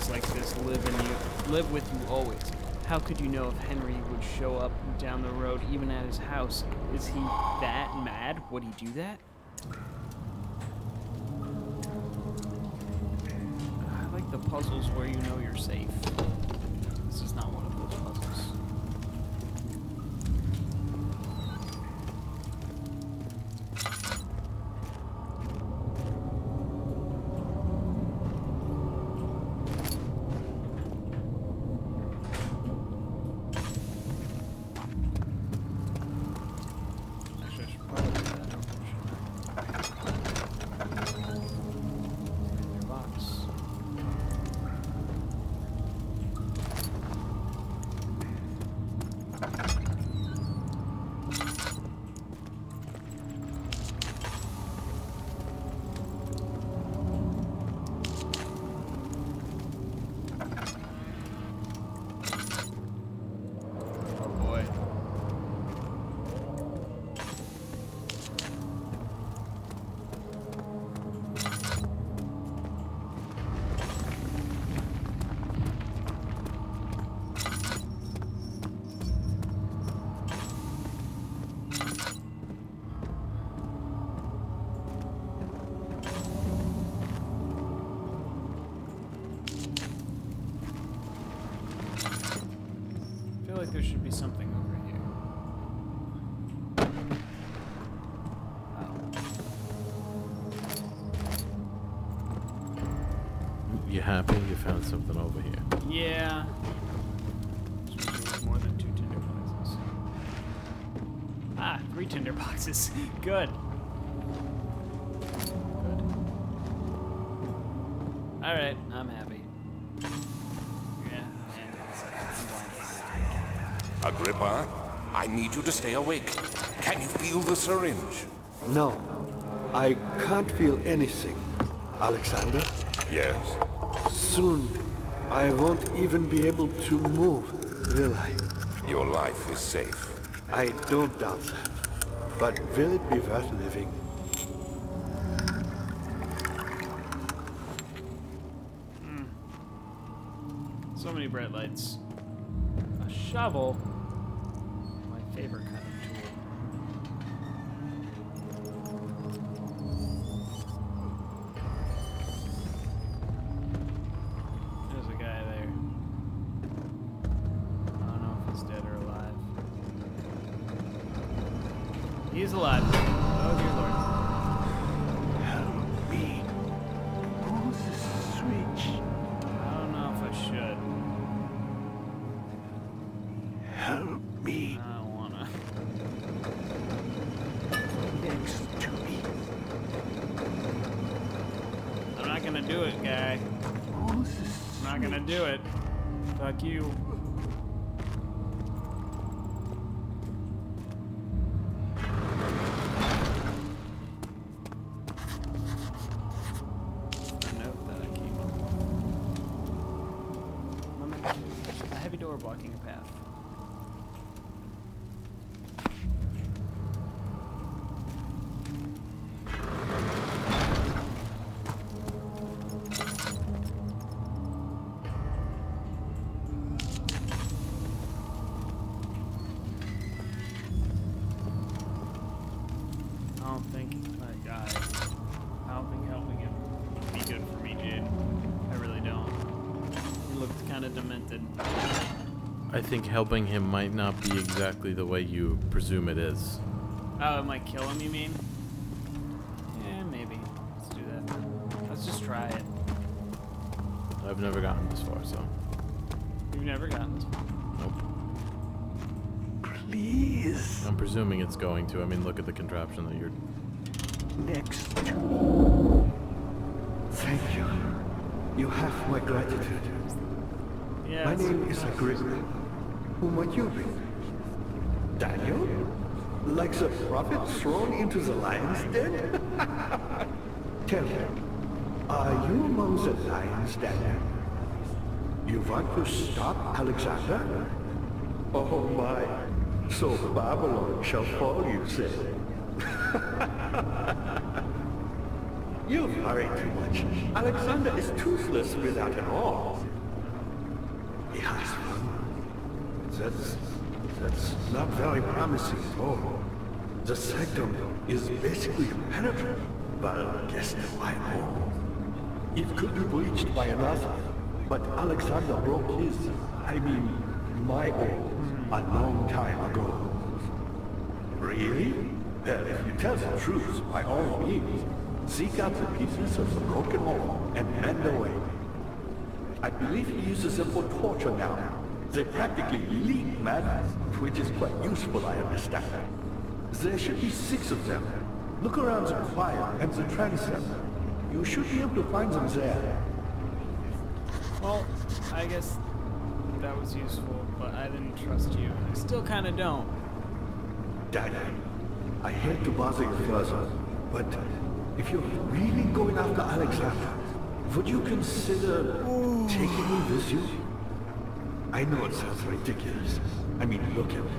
things like this live with you always. How could you know if Henry would show up down the road, even at his house? Is he that mad? Would he do that? I like the puzzles where you know you're safe. This is not one of those puzzles. I feel like there should be something over here. Oh. You happy you found something over here? Yeah. There's more than 2 tinder boxes. Ah, 3 tinder boxes. Good. Good. Alright, I'm happy. Agrippa, I need you to stay awake. Can you feel the syringe? No, I can't feel anything. Alexander? Yes. Soon, I won't even be able to move, will I? Your life is safe. I don't doubt that. But will it be worth living? So many bright lights. A shovel. My favorite kind of tool. There's a guy there. I don't know if he's dead or alive. He's alive. Oh dear Lord. Help me. Pull the switch. I don't know if I should. Help me. I don't wanna. Next to me. I'm not gonna do it, guy. Pull the I'm not gonna do it. Fuck you. The note that I keep. A heavy door blocking a path. I don't think helping him would be good for me, Jaden. I really don't. He looked kind of demented. I think helping him might not be exactly the way you presume it is. Oh, it might kill him, you mean? Yeah, maybe. Let's do that. Let's just try it. I've never gotten this far, so. You've never gotten this far? Nope. Please. I'm presuming it's going to. I mean, look at the contraption that you're... Next to me. Thank you. You have my gratitude. Yeah. My name is Agrippa. Who might you be? Daniel? Like the prophet thrown into the lion's den? Tell me, are you among the lions, Daniel? You want to stop Alexander? Oh my, so Babylon shall fall, you say. You worry too much. Alexander is toothless without an arm. He has one. That's not very promising at all. The sanctum is basically impenetrable, but guess the white hole. It could be breached by another, but Alexander broke my orb, a long time ago. Really? Well, if you tell the truth, by all means, seek out the pieces of the broken orb and mend away. I believe he uses them for torture now. They practically leak madness, which is quite useful, I understand. There should be 6 of them. Look around the choir and the transept. You should be able to find them there. Well, I guess that was useful, but I didn't trust you. I still kind of don't. Daddy, I hate to bother you further, but if you're really going after Alexander, would you consider taking me with you? I know it sounds ridiculous. I mean, look at me.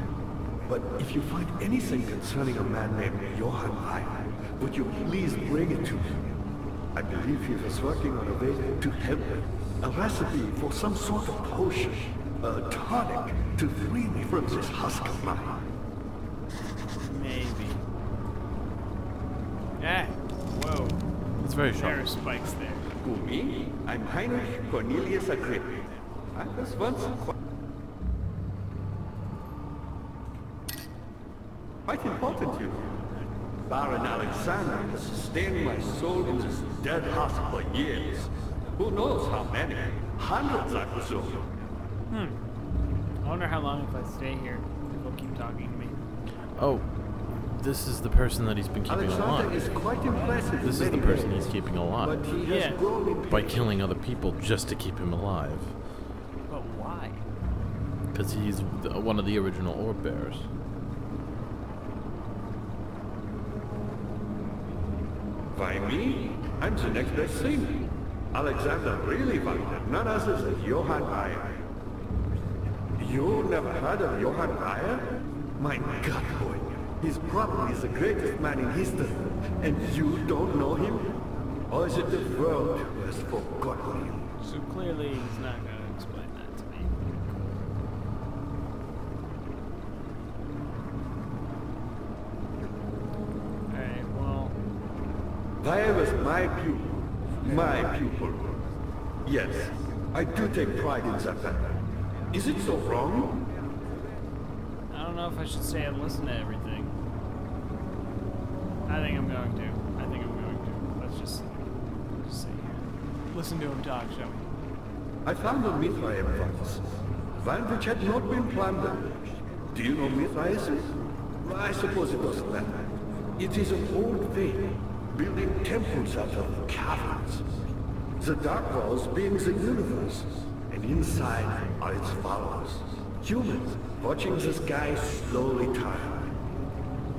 But if you find anything concerning a man named Johann Reiner, would you please bring it to me? I believe he was working on a way to help me. A recipe for some sort of potion, a tonic, to free me from this husk of mine. Maybe. Ah, whoa. It's very There sharp. are spikes there. Who, me? I'm Heinrich Cornelius Agrippa. I was once quite important, you know. Baron Alexander has sustained my soul in this dead husk for years. Who knows how many? Hundreds, I presume. I wonder how long if I stay here, people keep talking to me. Oh, this is the person that he's been keeping Alexander is alive. quite impressive. This in is the many person ways, he's keeping but alive. he has Yeah. grown in By killing other people just to keep him alive. But why? Because he's one of the original orb bearers. Why me? I'm the next best thing. Alexander really wanted none other than Johann Reiner. You never heard of Johann Reiner? My God, boy. He's probably the greatest man in history. And you don't know him? Or is it the world who has forgotten him? So clearly he's not going to explain that to me. Alright, well, Why was my pupil? My pupil. Yes, I do take pride in that fact. Is it so wrong? I don't know if I should stay and listen to everything. I think I'm going to. Let's just sit here. Listen to him talk, shall we? I found a Mithraeum once, one which had not been plundered. Do you know Mithraism? I suppose it doesn't matter. It is an old faith, building temples out of caverns. The dark walls being the universe, and inside are its followers. Humans, watching the sky slowly turn.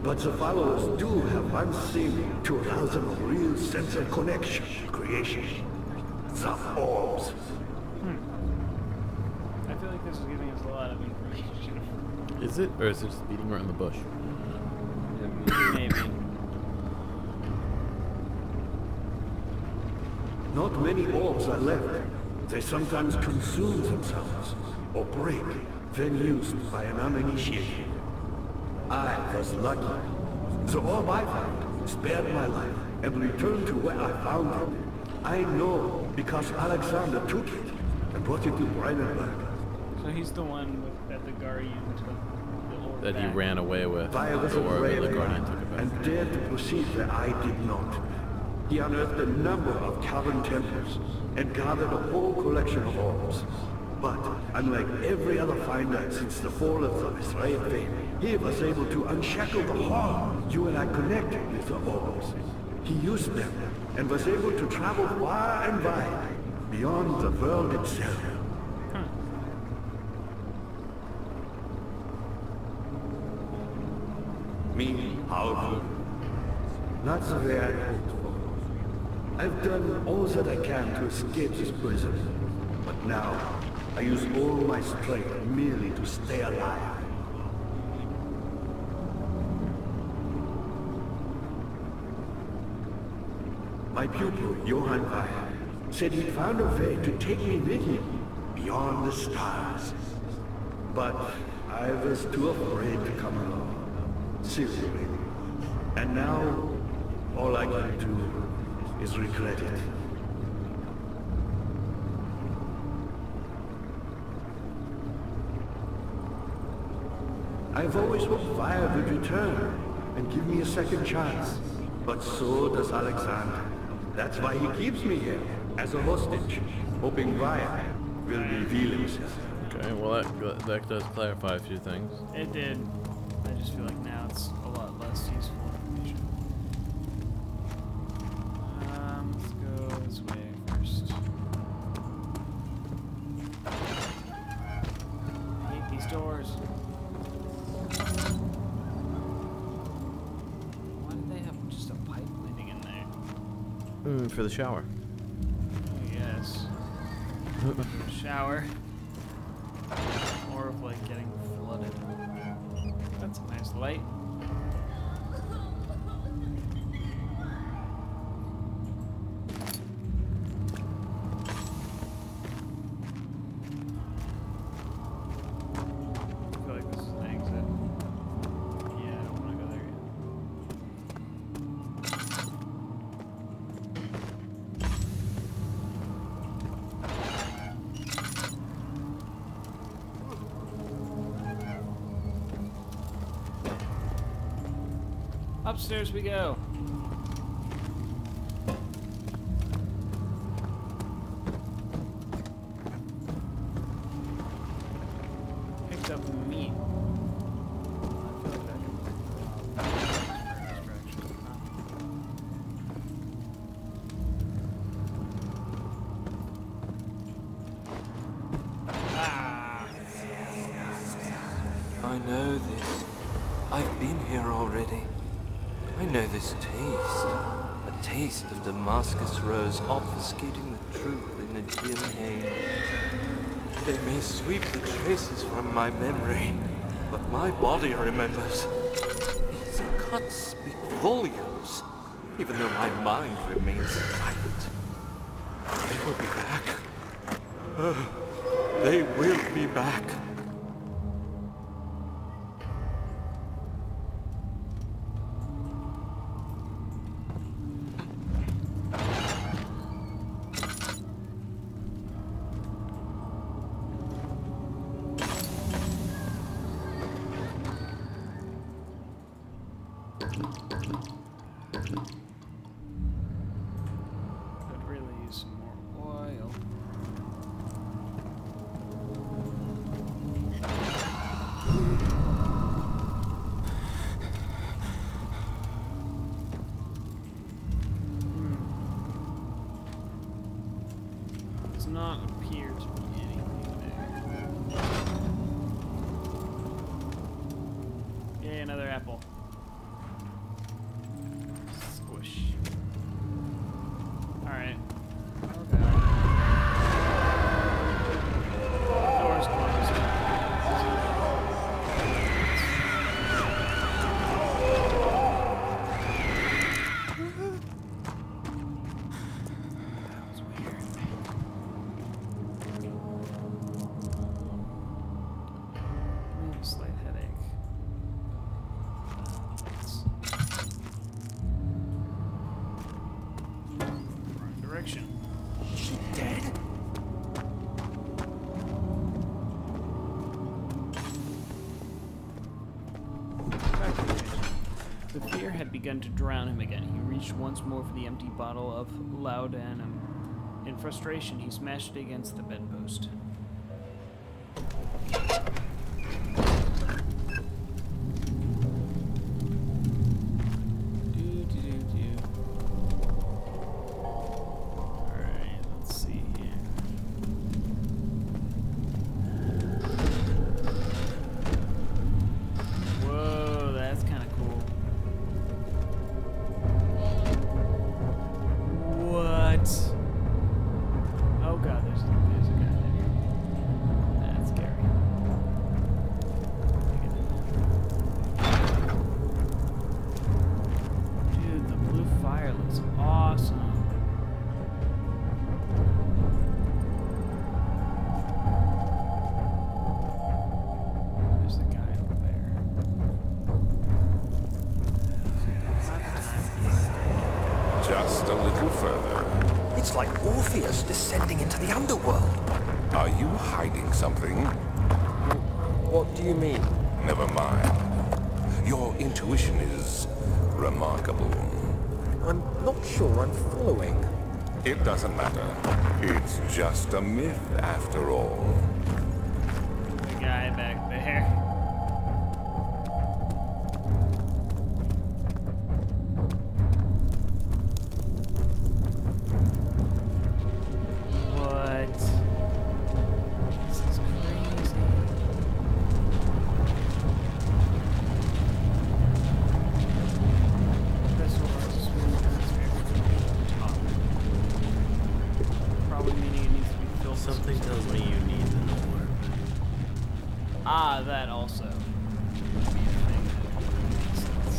But the followers do have one thing to allow them a real sense of connection to creation. The orbs. I feel like this is giving us a lot of information. Is it? Or is it just beating right in the bush? Maybe. Not many orbs are left. They sometimes consume themselves, or break, then used by an uninitiated. I was lucky. The orb I found spared my life and returned to where I found it. I know because Alexander took it and brought it to Brandenburg. So he's the one that the Guardian took the orb That he back. ran away with. I was The orb afraid and the Guardian took it back. and dared to proceed where I did not. He unearthed a number of cavern temples and gathered a whole collection of orbs. But unlike every other finder since the fall of the Israel faith, he was able to unshackle the harm you and I connected with the orbs. He used them and was able to travel far and wide, beyond the world itself. Me, powerful. Not the way I hoped for. I've done all that I can to escape this prison. But now, I use all my strength merely to stay alive. My pupil, Johann Reiner, said he'd found a way to take me with him beyond the stars. But I was too afraid to come along. Seriously. And now, all I can do is regret it. I've always hoped fire would return and give me a second chance. But so does Alexander. That's why he keeps me here, as a hostage, hoping Fire will reveal himself. Okay, well that does clarify a few things. It did. I just feel like now it's a lot less useful information. Let's go this way first. I hate these doors. Why do they have just a pipe leading in there? For the shower. Yes. Shower. Or of like getting flooded. That's a nice light. I feel like this is an exit. Yeah, I don't want to go there yet. Upstairs we go. Picked up meat. I feel like I can distraction. Ah. I know this. I've been here already. I know this taste. A taste of Damascus rose obfuscating the truth in a dim haze. They may sweep the traces from my memory, but my body remembers. Its cuts speak volumes, even though my mind remains silent. They will be back. They will be back. Could really use some more oil. Does not appear to be anything there. Yay, another apple. Squish. Alright. Okay. Door's closed. That was weird. Slight headache. Wrong direction. Is she dead? Back to the kitchen. The fear had begun to drown him again. He reached once more for the empty bottle of laudanum. In frustration, he smashed it against the bedpost. Alright, let's see here. Whoa, that's kind of cool. What? Oh god, there's a guy there. just a little further. It's like Orpheus descending into the underworld. Are you hiding something? What do you mean? Never mind. Your intuition is remarkable. I'm not sure I'm following. It doesn't matter. It's just a myth after all. The guy back there. What? This is crazy. This will just really top. Probably meaning it needs to be filled. Something tells me you need the door. Ah, that also. Would be a thing that makes sense.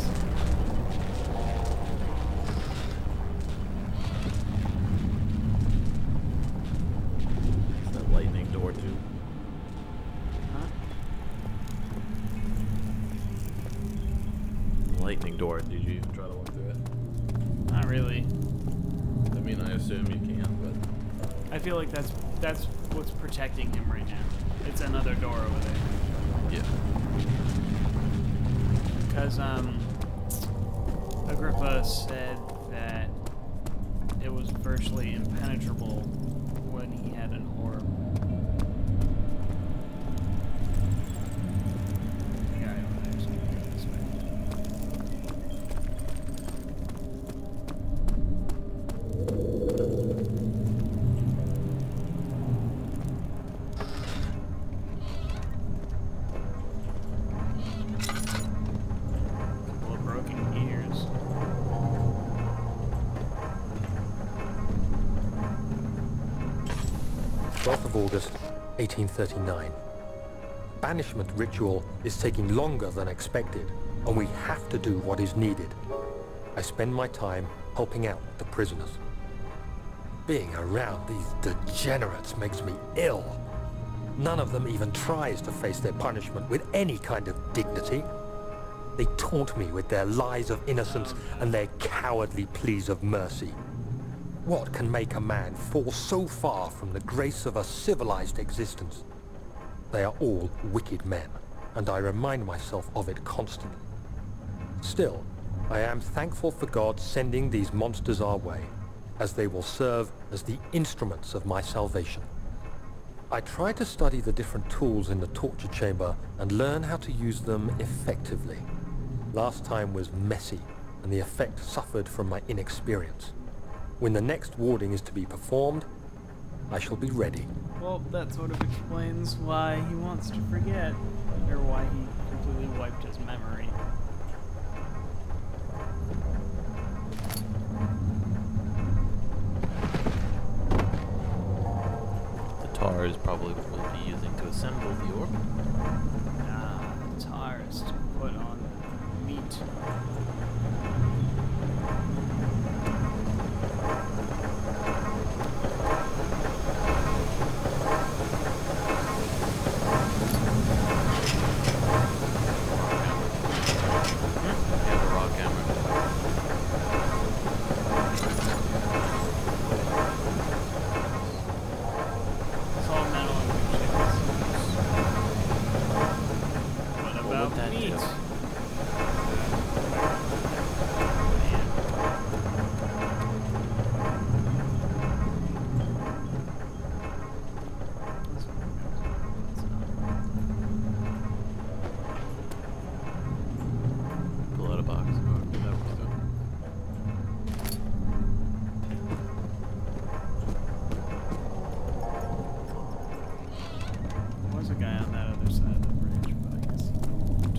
Is that lightning door too? Huh? Lightning door. Did you even try to look through it? Not really. I mean, I assume you can, but I feel like that's what's protecting him right now. It's another door over there. yeah. Because Agrippa said that it was virtually impenetrable when he had an orb. The guy over there is going to go this way. Couple of broken ears. 12th of August, 1839. Banishment ritual is taking longer than expected, and we have to do what is needed. I spend my time helping out the prisoners. Being around these degenerates makes me ill. None of them even tries to face their punishment with any kind of dignity. They taunt me with their lies of innocence and their cowardly pleas of mercy. What can make a man fall so far from the grace of a civilized existence? They are all wicked men, and I remind myself of it constantly. Still, I am thankful for God sending these monsters our way, as they will serve as the instruments of my salvation. I try to study the different tools in the torture chamber and learn how to use them effectively. Last time was messy, and the effect suffered from my inexperience. When the next warding is to be performed, I shall be ready. Well, that sort of explains why he wants to forget, or why he completely wiped his memory. The tar is probably what we'll be using to assemble the orb. Ah, the tar is to put on the meat. Yeah, the rock hammer. It's all metal and chips. What What about would that meat? do? Pull out a box. Or do that for stuff. There was a guy on that other side of the bridge, but I guess he moved.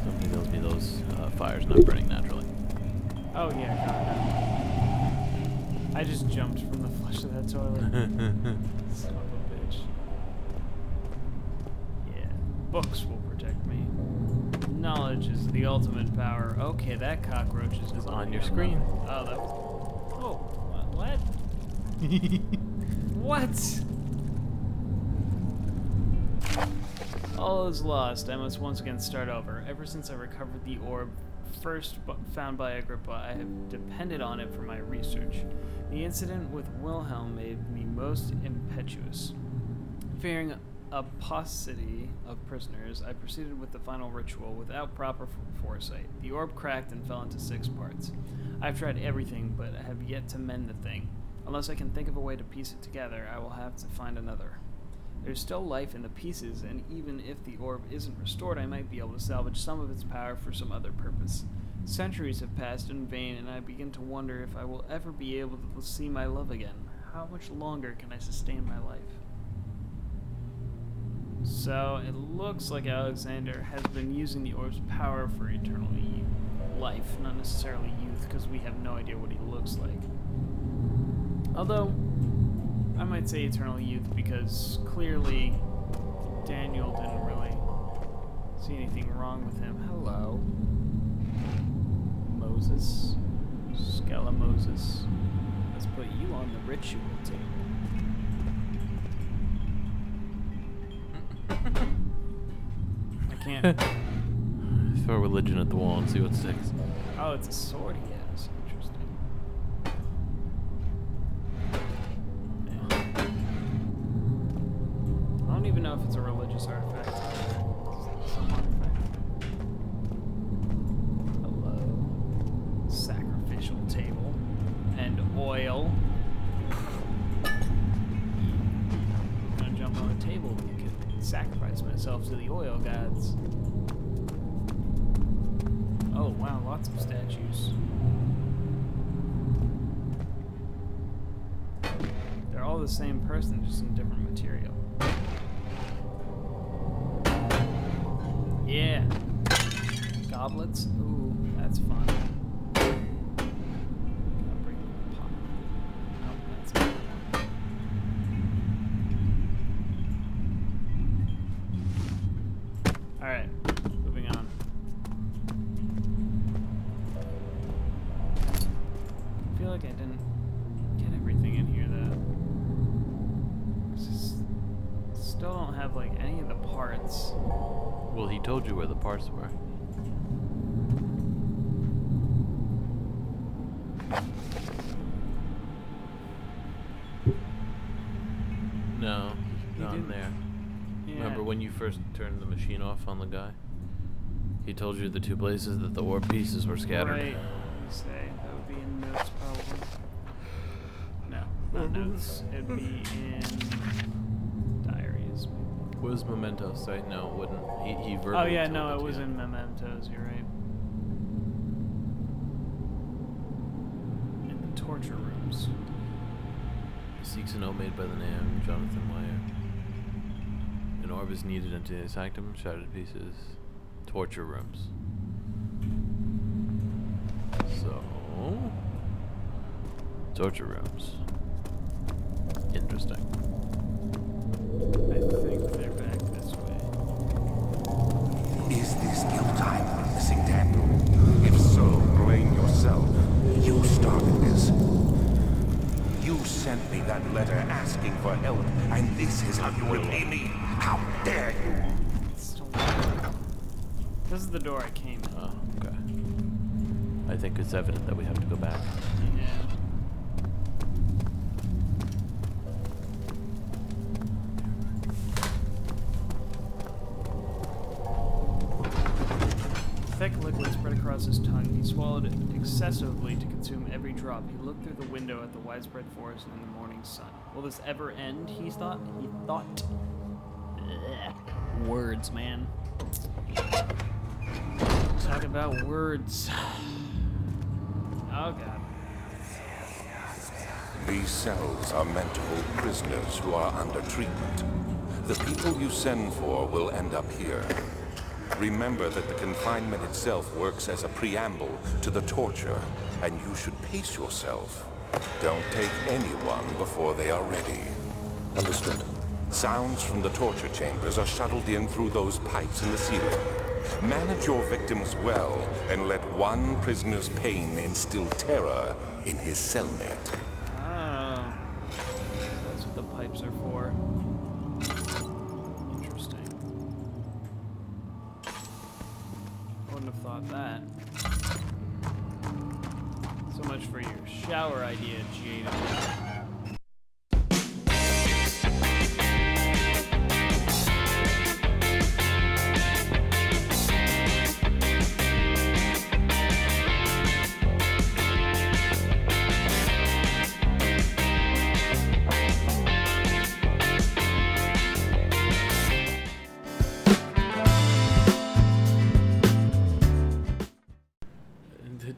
Something tells me those fires not burning naturally. Oh yeah, God. I just jumped from the flush of that toilet. Son of a bitch. Yeah. Books will protect me. Knowledge is the ultimate power. Okay, that cockroach is It's on moving your on. screen. Oh, that was... Oh, what? What? All is lost. I must once again start over. Ever since I recovered the orb first found by Agrippa, I have depended on it for my research. The incident with Wilhelm made me most impetuous. Fearing a paucity of prisoners, I proceeded with the final ritual without proper foresight. The orb cracked and fell into 6 parts. I've tried everything, but I have yet to mend the thing. Unless I can think of a way to piece it together, I will have to find another. There's still life in the pieces, and even if the orb isn't restored, I might be able to salvage some of its power for some other purpose. Centuries have passed in vain, and I begin to wonder if I will ever be able to see my love again. How much longer can I sustain my life? So, it looks like Alexander has been using the orb's power for eternal life, not necessarily youth, because we have no idea what he looks like. Although, I might say eternal youth because clearly Daniel didn't really see anything wrong with him. Hello. Moses. Skella Moses. Let's put you on the ritual table. I can't. Throw religion at the wall and see what sticks. Oh, it's a sword he has. Interesting. Yeah. I don't even know if it's a religious artifact. Some artifact. Hello. Sacrificial table. And oil. I'm gonna jump on the table and sacrifice myself to the oil gods. Oh wow, lots of statues. They're all the same person, just in different material. Yeah. Goblets? Ooh, that's fun. Gotta bring the pot. Oh, that's a good one. Alright, moving on. I feel like I didn't get everything in here though. Still don't have like any of the parts. Well, he told you where the parts were. No, not in there. Yeah. Remember when you first turned the machine off on the guy? He told you the 2 places that the orb pieces were scattered. Right. You say that would be in notes probably. No, not notes. It'd be in diaries. Maybe. Was Mementos, right? No, it wouldn't. He verbally Oh yeah, told no, it to was you. in Mementos. You're right. In the torture rooms. Seeks a note made by the name Jonathan Meyer. An orb is needed into his sanctum, shattered pieces. Torture rooms. So, torture rooms. Interesting. I think they're back this way. Is this guilt I'm witnessing, Daniel? If so, blame yourself. You started this. You sent me that letter asking for help, and this is how you repay me? How dare you? It's still This is the door I came in. Oh, okay. I think it's evident that we have to go back. Yeah. Thick liquid spread across his tongue. He swallowed it excessively to consume every drop. He looked through the window at the widespread forest and the morning sun. Will this ever end? He thought. Ugh. Words, man. Talk about words. Oh god. These cells are meant to hold prisoners who are under treatment. The people you send for will end up here. Remember that the confinement itself works as a preamble to the torture, and you should pace yourself. Don't take anyone before they are ready. Understood. Sounds from the torture chambers are shuttled in through those pipes in the ceiling. Manage your victims well, and let one prisoner's pain instill terror in his cellmate. Oh. That's what the pipes are for. Interesting. thought that. So much for your shower idea, Jaden.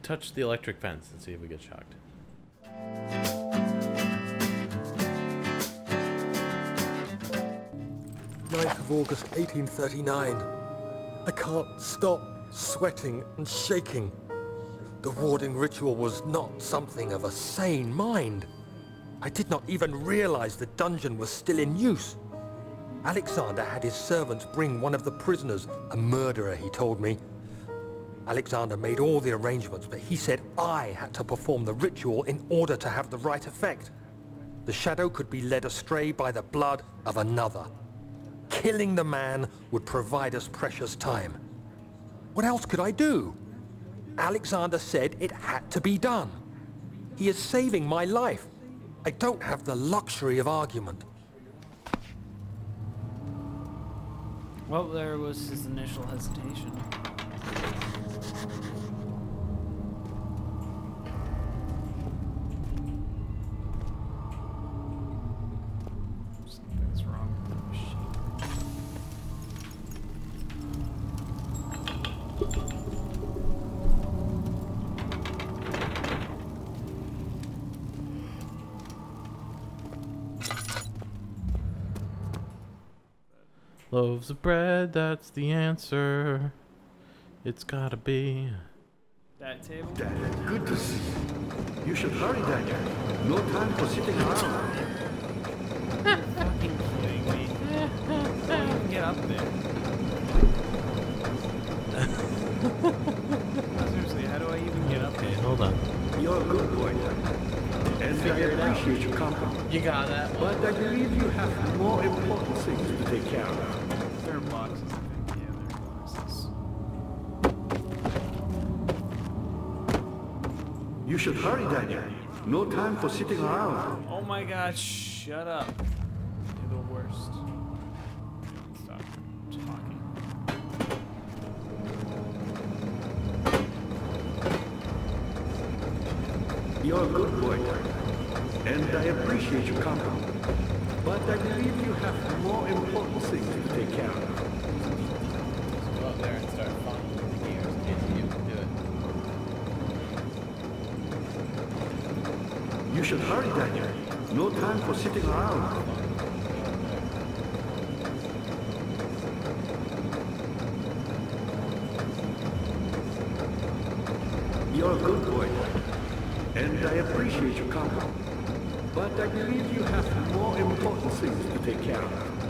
Touch the electric fence and see if we get shocked. 9th of August, 1839. I can't stop sweating and shaking. The warding ritual was not something of a sane mind. I did not even realize the dungeon was still in use. Alexander had his servants bring one of the prisoners, a murderer, he told me. Alexander made all the arrangements, but he said I had to perform the ritual in order to have the right effect. The shadow could be led astray by the blood of another. Killing the man would provide us precious time. What else could I do? Alexander said it had to be done. He is saving my life. I don't have the luxury of argument. Well, there was his initial hesitation. Something's wrong with the machine. Loaves of bread, that's the answer. It's gotta be. That table? Daniel, good to see you. You should hurry, Daniel. No time for sitting around. Fucking kidding me. Don't even get up there. Seriously, how do I even get up Okay, there? hold on. You're a good boy, Daniel. And Figure it I out. appreciate your company. You got that one. But I believe you have more important things to take care of. There are boxes, I think. Yeah, there are boxes. You should hurry, Daniel. No time for sitting around. Oh my god, shut up. You're the worst. Stop talking. You're a good boy, Daniel. And I appreciate your company. But I believe you have more important things to take care of. Go up there and start fondling the gears. Casey, you can do it. You should hurry, Daniel. No time for sitting around. You're a good boy, and I appreciate your company. But I believe you have more important things to take care of.